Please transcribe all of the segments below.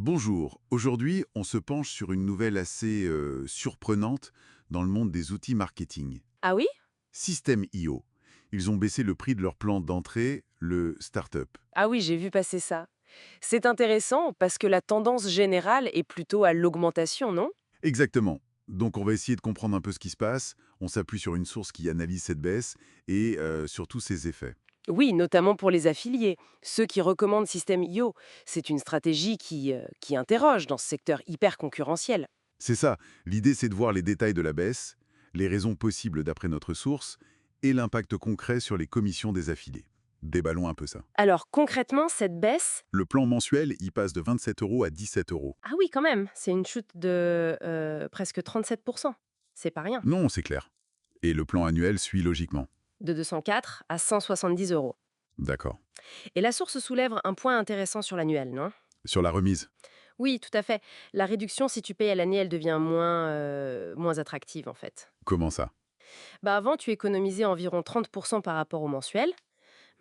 Bonjour, aujourd'hui on se penche sur une nouvelle assez surprenante dans le monde des outils marketing. Ah oui? System.io. Ils ont baissé le prix de leur plan d'entrée, le Startup. Ah oui, j'ai vu passer ça. C'est intéressant parce que la tendance générale est plutôt à l'augmentation, non? Exactement. Donc on va essayer de comprendre un peu ce qui se passe, on s'appuie sur une source qui analyse cette baisse et surtout ses effets. Oui, notamment pour les affiliés, ceux qui recommandent System.io. C'est une stratégie qui interroge dans ce secteur hyper concurrentiel. C'est ça, l'idée c'est de voir les détails de la baisse, les raisons possibles d'après notre source et l'impact concret sur les commissions des affiliés. Déballons un peu ça. Alors concrètement, cette baisse, Le plan mensuel, il passe de 27 € à 17 €. ah oui quand même, c'est une chute de presque 37%. C'est pas rien. Non, c'est clair. Et le plan annuel suit logiquement. De 204 à 170 euros. D'accord. Et la source soulève un point intéressant sur l'annuel, non? Sur la remise. Oui, tout à fait. La réduction, si tu payes à l'année, elle devient moins attractive, en fait. Comment ça? Bah avant, tu économisais environ 30% par rapport au mensuel.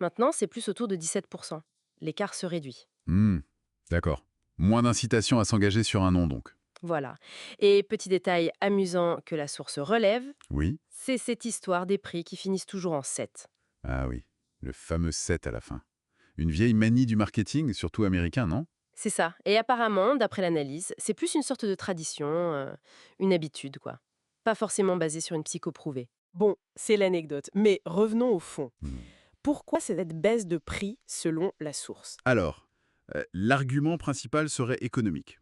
Maintenant, c'est plus autour de 17%. L'écart se réduit. Hmm, d'accord. Moins d'incitation à s'engager sur un nom, donc. Voilà. Et petit détail amusant que la source relève, Oui? c'est cette histoire des prix qui finissent toujours en 7. Ah oui. Le fameux 7 à la fin. Une vieille manie du marketing, surtout américain, non? C'est ça. Et apparemment, d'après l'analyse, c'est plus une sorte de tradition, une habitude, quoi. Pas forcément basée sur une psychoprouvée. Bon, c'est l'anecdote. Mais revenons au fond. Hmm. Pourquoi cette baisse de prix selon la source? Alors, l'argument principal serait économique.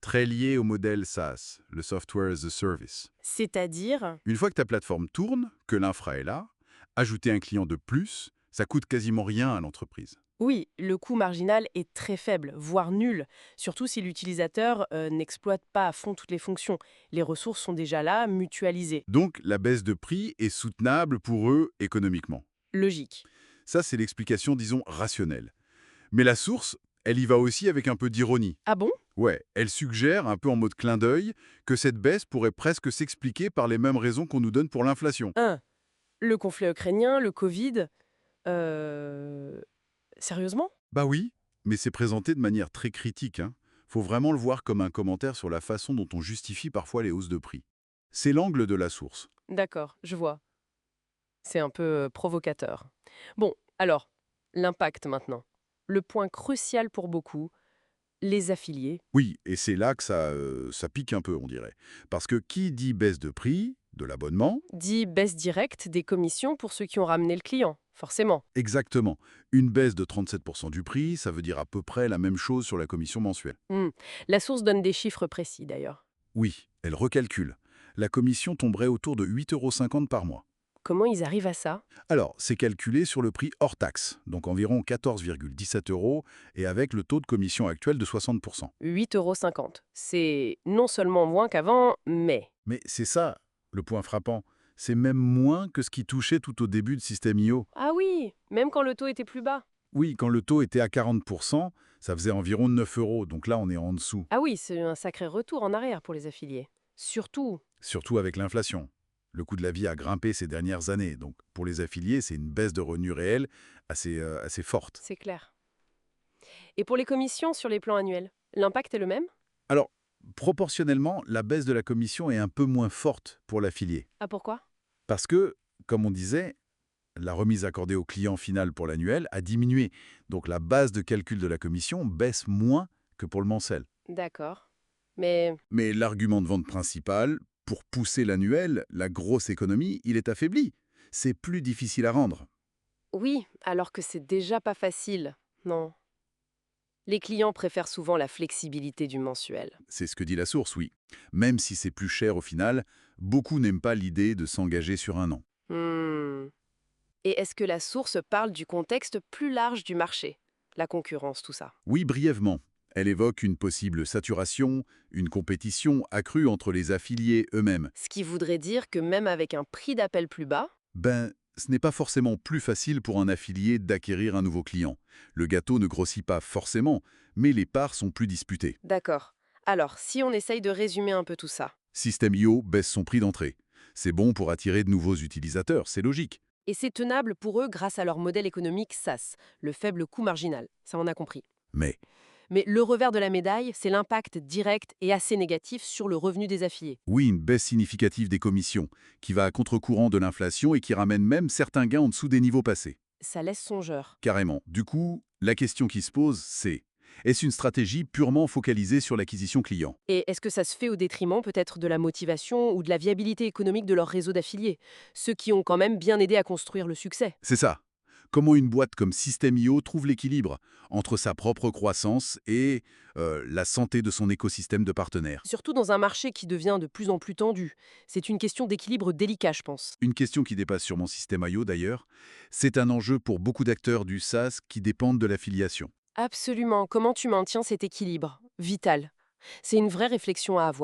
Très lié au modèle SaaS, le Software as a Service. C'est-à-dire? Une fois que ta plateforme tourne, que l'infra est là, ajouter un client de plus, ça coûte quasiment rien à l'entreprise. Oui, le coût marginal est très faible, voire nul, surtout si l'utilisateur n'exploite pas à fond toutes les fonctions. Les ressources sont déjà là, mutualisées. Donc, la baisse de prix est soutenable pour eux économiquement. Logique. Ça, c'est l'explication, disons, rationnelle. Mais la source, elle y va aussi avec un peu d'ironie. Ah bon? Ouais, elle suggère, un peu en mode clin d'œil, que cette baisse pourrait presque s'expliquer par les mêmes raisons qu'on nous donne pour l'inflation. 1. Le conflit ukrainien, le Covid. Euh... Sérieusement? Bah oui, mais c'est présenté de manière très critique, hein. Faut vraiment le voir comme un commentaire sur la façon dont on justifie parfois les hausses de prix. C'est l'angle de la source. D'accord, je vois. C'est un peu provocateur. Bon, alors, l'impact maintenant. Le point crucial pour beaucoup, les affiliés. Oui, et c'est là que ça pique un peu, on dirait. Parce que qui dit baisse de prix, de l'abonnement, Dit baisse directe des commissions pour ceux qui ont ramené le client, forcément. exactement. Une baisse de 37% du prix, ça veut dire à peu près la même chose sur la commission mensuelle. Hmm. La source donne des chiffres précis d'ailleurs. Oui, elle recalcule. La commission tomberait autour de 8,50 € par mois. Comment ils arrivent à ça? Alors, c'est calculé sur le prix hors taxe, donc environ 14,17 €, et avec le taux de commission actuel de 60%. 8,50 €. C'est non seulement moins qu'avant, mais... Mais c'est ça, le point frappant. C'est même moins que ce qui touchait tout au début de System.io. Ah oui, même quand le taux était plus bas. Oui, quand le taux était à 40%, ça faisait environ 9 €, donc là on est en dessous, Ah oui, c'est un sacré retour en arrière pour les affiliés. Surtout, surtout avec l'inflation. Le coût de la vie a grimpé ces dernières années, donc pour les affiliés, c'est une baisse de revenus réels assez forte. c'est clair. Et pour les commissions sur les plans annuels, l'impact est le même? Alors, proportionnellement, la baisse de la commission est un peu moins forte pour l'affilié. Ah pourquoi? Parce que, comme on disait, la remise accordée au client final pour l'annuel a diminué. Donc la base de calcul de la commission baisse moins que pour le mensuel. D'accord. Mais Mais l'argument de vente principal, pour pousser l'annuel, la grosse économie, il est affaibli. C'est plus difficile à rendre. oui, alors que c'est déjà pas facile. Non. Les clients préfèrent souvent la flexibilité du mensuel. C'est ce que dit la source, oui. Même si c'est plus cher au final, beaucoup n'aiment pas l'idée de s'engager sur un an. Hmm. Et est-ce que la source parle du contexte plus large du marché? La concurrence, tout ça. Oui, brièvement. Elle évoque une possible saturation, une compétition accrue entre les affiliés eux-mêmes. Ce qui voudrait dire que même avec un prix d'appel plus bas, Ben, ce n'est pas forcément plus facile pour un affilié d'acquérir un nouveau client. Le gâteau ne grossit pas forcément, mais les parts sont plus disputées. d'accord. Alors, si on essaye de résumer un peu tout ça, System.io baisse son prix d'entrée. C'est bon pour attirer de nouveaux utilisateurs, c'est logique. et c'est tenable pour eux grâce à leur modèle économique SaaS, le faible coût marginal, ça on a compris. Mais Mais le revers de la médaille, c'est l'impact direct et assez négatif sur le revenu des affiliés. Oui, une baisse significative des commissions, qui va à contre-courant de l'inflation et qui ramène même certains gains en dessous des niveaux passés. Ça laisse songeur. Carrément. Du coup, la question qui se pose, c'est est-ce une stratégie purement focalisée sur l'acquisition client? Et est-ce que ça se fait au détriment peut-être de la motivation ou de la viabilité économique de leur réseau d'affiliés, ceux qui ont quand même bien aidé à construire le succès? C'est ça. Comment une boîte comme System.io trouve l'équilibre entre sa propre croissance et la santé de son écosystème de partenaires? Surtout dans un marché qui devient de plus en plus tendu. C'est une question d'équilibre délicat, je pense. Une question qui dépasse sûrement System.io d'ailleurs, c'est un enjeu pour beaucoup d'acteurs du SaaS qui dépendent de l'affiliation. Absolument. Comment tu maintiens cet équilibre? Vital. C'est une vraie réflexion à avoir.